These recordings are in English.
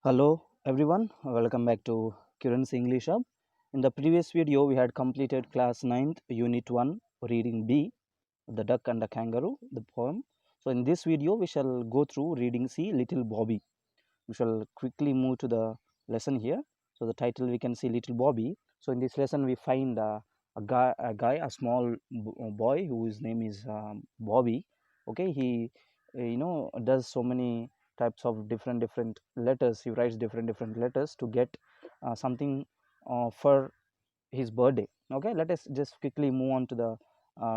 Hello everyone, welcome back to Kiran's English Hub. In the previous video, we had completed class 9th, unit 1, reading B, The Duck and the Kangaroo, the poem. So in this video, we shall go through reading C, Little Bobby. We shall quickly move to the lesson here. So the title we can see Little Bobby. So in this lesson, we find a small boy whose name is Bobby. Okay, he does so many types of different letters. He writes different letters to get something for his birthday. Okay, let us just quickly move on to the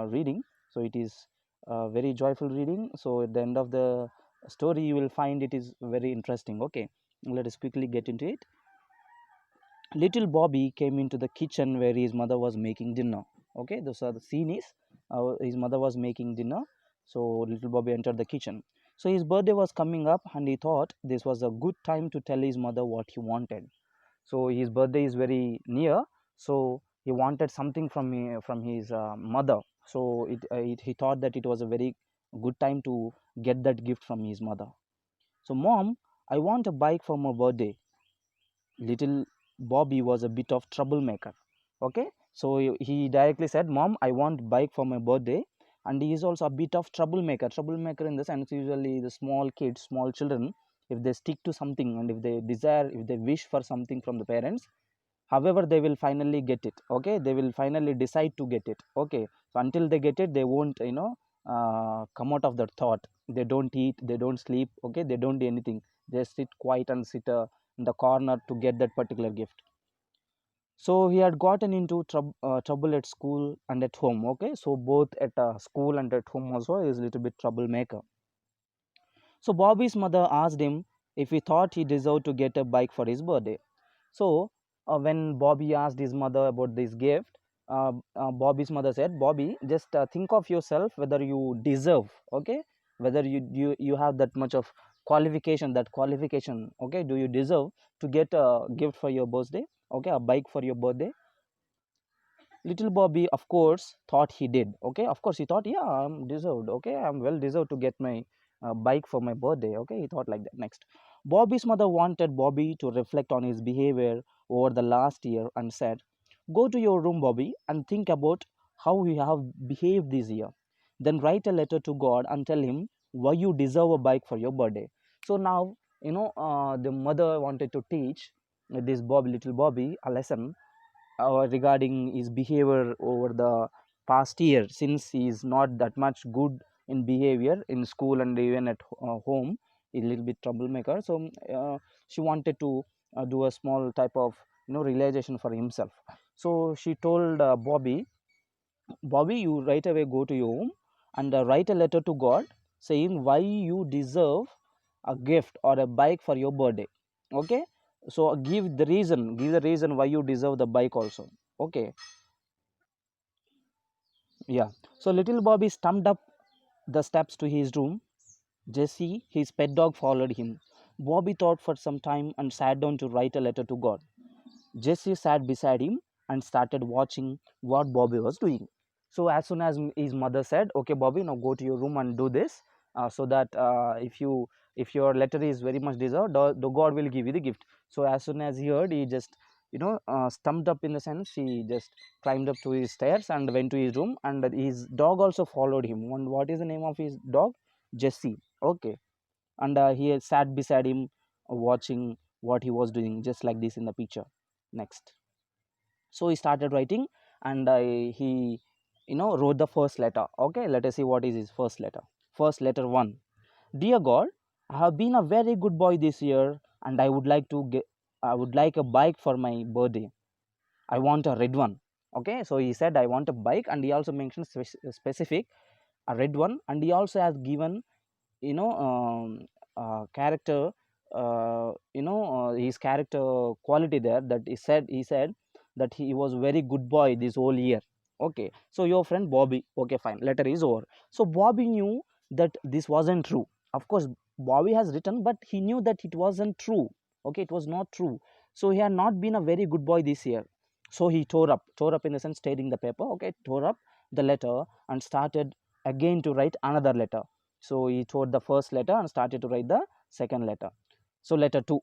reading. So it is very joyful reading. So at the end of the story you will find it is very interesting. Okay, let us quickly get into it. Little Bobby came into the kitchen where his mother was making dinner. Okay, so the scene is his mother was making dinner. So little Bobby entered the kitchen. So his birthday was coming up and he thought this was a good time to tell his mother what he wanted. So his birthday is very near, so he wanted something from his mother. So he thought that it was a very good time to get that gift from his mother. So mom, I want a bike for my birthday. Little Bobby was a bit of troublemaker. Okay, so he directly said, mom, I want bike for my birthday. And he is also a bit of troublemaker in the sense, usually the small kids, small children, if they stick to something and if they wish for something from the parents, however they will finally get it. Okay, they will finally decide to get it. Okay, so until they get it, they won't come out of that thought. They don't eat, they don't sleep. Okay, they don't do anything. They sit quiet and sit in the corner to get that particular gift. So he had gotten into trouble at school and at home. Okay, so both at school and at home also he is a little bit troublemaker. So Bobby's mother asked him if he thought he deserved to get a bike for his birthday. So when Bobby asked his mother about this gift, Bobby's mother said, Bobby, just think of yourself whether you deserve. Okay, whether you have that much of qualification. Okay, do you deserve to get a gift for your birthday? Okay, a bike for your birthday. Little Bobby, of course, thought he did. Okay, of course he thought, yeah, I'm deserved. Okay, I'm well deserved to get my bike for my birthday. Okay, he thought like that. Next, Bobby's mother wanted Bobby to reflect on his behavior over the last year and said, go to your room, Bobby, and think about how you have behaved this year. Then write a letter to God and tell him why you deserve a bike for your birthday. So now, the mother wanted to teach this little Bobby, a lesson regarding his behavior over the past year, since he is not that much good in behavior in school and even at home. He's a little bit troublemaker. So she wanted to do a small type of realization for himself. So she told Bobby, you right away go to your home and write a letter to God saying why you deserve a gift or a bike for your birthday. Okay, so give the reason why you deserve the bike also. Okay, yeah. So little Bobby stumped up the steps to his room. Jesse, his pet dog, followed him. Bobby thought for some time and sat down to write a letter to God. Jesse sat beside him and started watching what Bobby was doing. So as soon as his mother said, "Okay, Bobby, now go to your room and do this, so that if your letter is very much deserved, the God will give you the gift." So as soon as he heard, he just stumped up, in the sense he just climbed up to his stairs and went to his room, and his dog also followed him. And what is the name of his dog? Jesse. Okay, and he had sat beside him, watching what he was doing, just like this in the picture. Next, so he started writing, and he wrote the first letter. Okay, let us see what is his first letter. First letter 1. Dear God, I have been a very good boy this year, and I would like a bike for my birthday. I want a red one. Okay, so he said I want a bike, and he also mentioned specific a red one, and he also has given character, his character quality there, that he said that he was very good boy this whole year. Okay, so your friend Bobby, okay, fine, letter is over. So Bobby knew that this wasn't true. Of course, Bobby has written, but he knew that it wasn't true. Okay, it was not true. So he had not been a very good boy this year. So he tore up in the sense tearing the paper. Okay, tore up the letter and started again to write another letter. So he tore the first letter and started to write the second letter. So letter 2.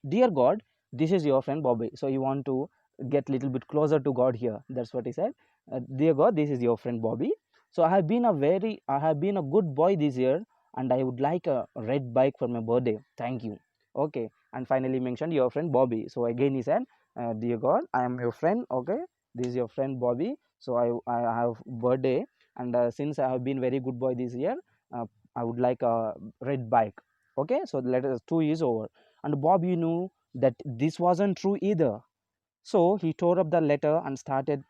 dear God, this is your friend Bobby. So you want to get little bit closer to God here. That's what he said. Dear God, this is your friend Bobby. So I have been a good boy this year, and I would like a red bike for my birthday. Thank you. Okay. And finally mentioned your friend Bobby. So again he said, dear God, I am your friend. Okay, this is your friend Bobby. So I have birthday, and since I have been very good boy this year, uh, I would like a red bike. Okay, so let us 2 years over, and Bobby knew that this wasn't true either. So he tore up the letter and started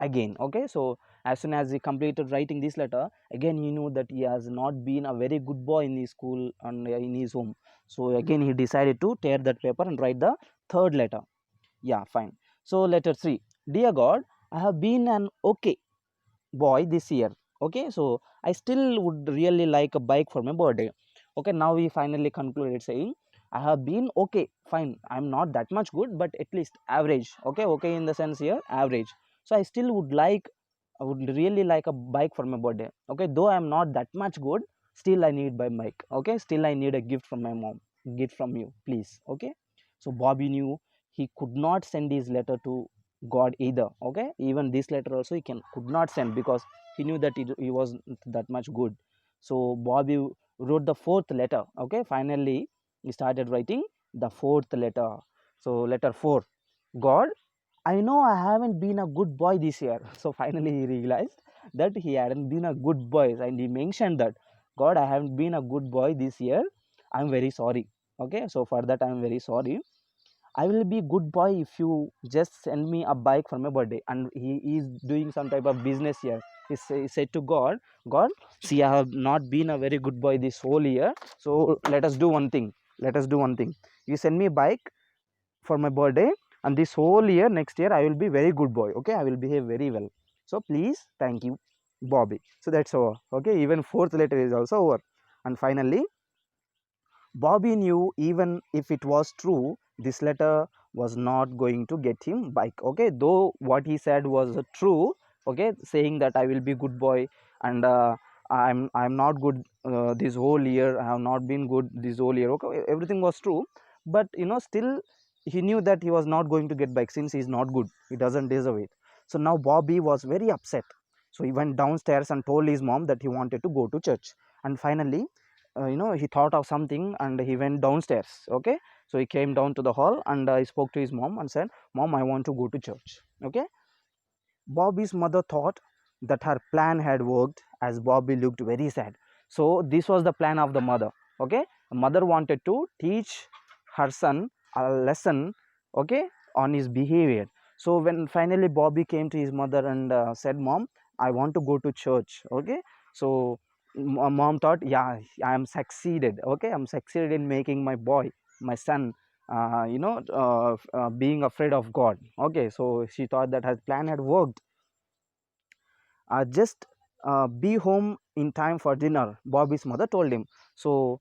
again. Okay, so as soon as he completed writing this letter, again he knew that he has not been a very good boy in his school and in his home. So again he decided to tear that paper and write the third letter. Yeah, fine. So letter 3, dear God, I have been an okay boy this year. Okay, so I still would really like a bike for my birthday. Okay, now we finally concluded saying, I have been okay, fine, I'm not that much good, but at least average. Okay, okay, in the sense here average. So I still would like, I would really like a bike for my birthday. Okay, though I'm not that much good, still I need my bike. Okay, still I need a gift from my mom, gift from you, please. Okay, so Bobby knew he could not send his letter to God either. Okay, even this letter also he could not send, because he knew that he was that much good. So Bobby wrote the fourth letter. Okay, finally he started writing the fourth letter. So letter 4, God, I know I haven't been a good boy this year. So finally he realized that he hadn't been a good boy, and he mentioned that, God, I haven't been a good boy this year, I'm very sorry. Okay, so for that I'm very sorry. I will be good boy if you just send me a bike for my birthday. And he is doing some type of business here. He said to God, God, see, I have not been a very good boy this whole year. So let us do one thing. Let us do one thing. You send me a bike for my birthday, and this whole year, next year, I will be very good boy. Okay, I will behave very well. So please, thank you, Bobby. So that's over. Okay, even fourth letter is also over. And finally, Bobby knew even if it was true, this letter was not going to get him bike. Okay, though what he said was true. Okay, saying that I will be good boy, and I'm not good this whole year. I have not been good this whole year. Okay, everything was true, but still he knew that he was not going to get bike since he is not good. He doesn't deserve it. So now Bobby was very upset. So he went downstairs and told his mom that he wanted to go to church. And finally, he thought of something and he went downstairs. Okay, so he came down to the hall and he spoke to his mom and said, Mom, I want to go to church. Okay, Bobby's mother thought that her plan had worked, as Bobby looked very sad. So this was the plan of the mother. Okay, the mother wanted to teach her son a lesson, okay, on his behavior. So when finally Bobby came to his mother and said, Mom, I want to go to church. Okay, so mom thought, yeah, I am succeeded. Okay, I'm succeeded in making my boy, my son, being afraid of God. Okay, so she thought that her plan had worked. Just be home in time for dinner, Bobby's mother told him. So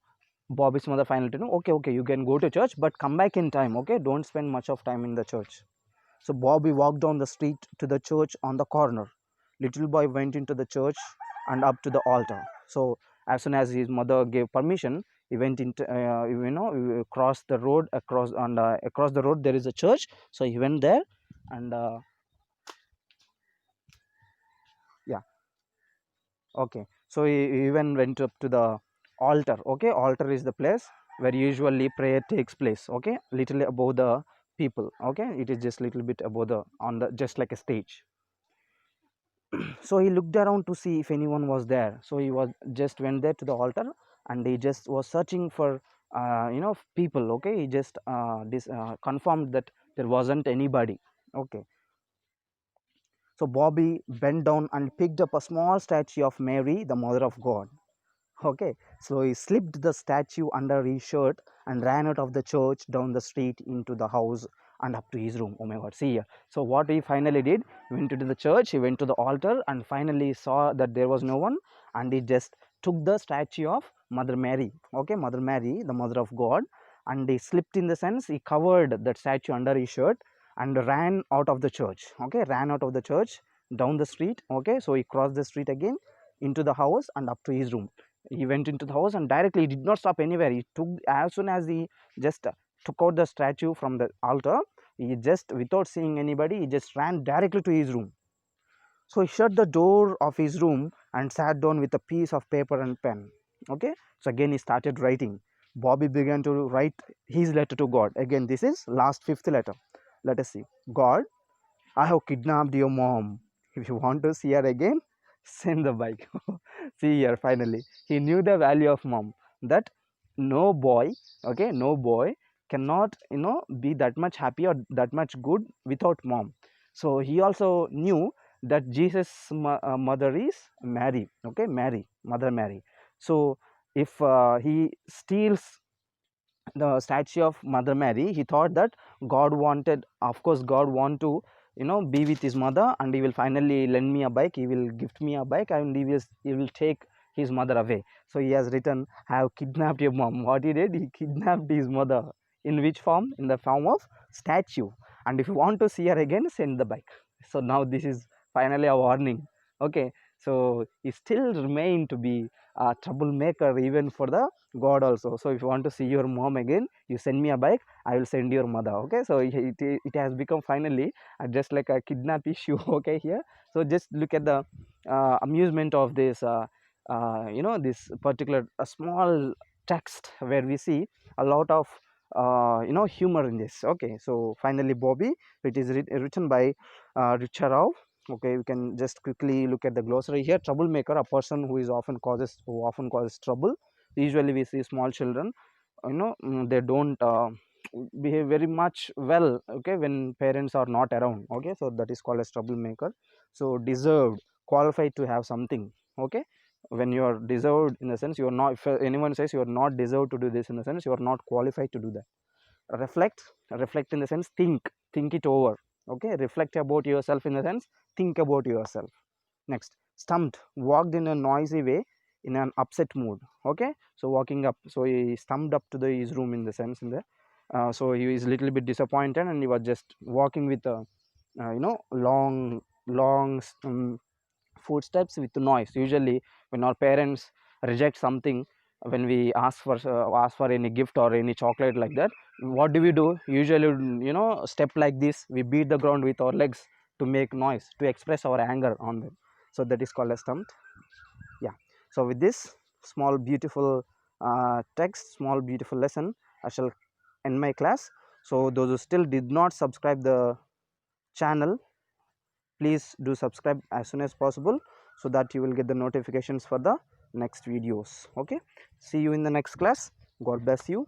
Bobby's mother finally told him, okay, okay, you can go to church, but come back in time. Okay, don't spend much of time in the church. So Bobby walked down the street to the church on the corner. Little boy went into the church and up to the altar. So as soon as his mother gave permission, he went into crossed the road, across the road there is a church. So he went there, and yeah, okay. So he even went up to the altar. Okay, altar is the place where usually prayer takes place. Okay, little above the people. Okay, it is just little bit above the, on the, just like a stage. So he looked around to see if anyone was there. So he was just went there to the altar, and he just was searching for people. Okay, he just confirmed that there wasn't anybody. Okay, so Bobby bent down and picked up a small statue of Mary, the mother of God. Okay, so he slipped the statue under his shirt and ran out of the church, down the street, into the house, and up to his room. Oh my God, see here. So what he finally did, he went to the church, he went to the altar, and finally saw that there was no one, and he just took the statue of Mother Mary. Okay, Mother Mary, the mother of God, and he slipped, in the sense he covered that statue under his shirt and ran out of the church. Okay, ran out of the church, down the street. Okay, so he crossed the street again, into the house, and up to his room. He went into the house and directly, he did not stop anywhere. He took, as soon as he just took out the statue from the altar. He just, without seeing anybody, he just ran directly to his room. So he shut the door of his room and sat down with a piece of paper and pen. Okay, so again he started writing. Bobby began to write his letter to God. Again, this is last fifth letter. Let us see. God, I have kidnapped your mom. If you want to see her again, send the bike. See here, finally. He knew the value of mom. That no boy, okay, no boy cannot, be that much happy or that much good without mom. So he also knew that Jesus' mother is Mary, okay, Mother Mary. So if he steals the statue of Mother Mary, he thought that God wanted, of course God want to, be with his mother, and he will finally lend me a bike, he will gift me a bike, and he will take his mother away. So he has written, I have kidnapped your mom. What he did, he kidnapped his mother. In which form? In the form of statue. And if you want to see her again, send the bike. So now this is finally a warning. Okay, so he still remained to be a troublemaker even for the God also. So if you want to see your mom again, you send me a bike, I will send your mother. Okay, so it has become finally just like a kidnap issue. Okay, here. So just look at the amusement of this this particular small text, where we see a lot of humor in this. Okay, so finally Bobby, it is written by Richard Rao. Okay, we can just quickly look at the glossary here. Troublemaker, a person who often causes trouble. Usually we see small children, they don't behave very much well, okay, when parents are not around. Okay, so that is called as troublemaker. So deserved, qualified to have something. Okay, when you are deserved, in the sense you are not, if anyone says you are not deserved to do this, in the sense you are not qualified to do that. Reflect in the sense think it over. Okay, reflect about yourself, in the sense think about yourself. Next, stumped, walked in a noisy way, in an upset mood. Okay, so walking up, so he stumped up to his room, in the sense, in the so he is little bit disappointed, and he was just walking with a long footsteps with noise. Usually when our parents reject something, when we ask for any gift or any chocolate like that, what do? Usually, step like this, we beat the ground with our legs to make noise, to express our anger on them. So that is called a stumped. Yeah, so with this small beautiful text, small beautiful lesson, I shall end my class. So those who still did not subscribe the channel, please do subscribe as soon as possible, so that you will get the notifications for the next videos. Okay, see you in the next class. God bless you.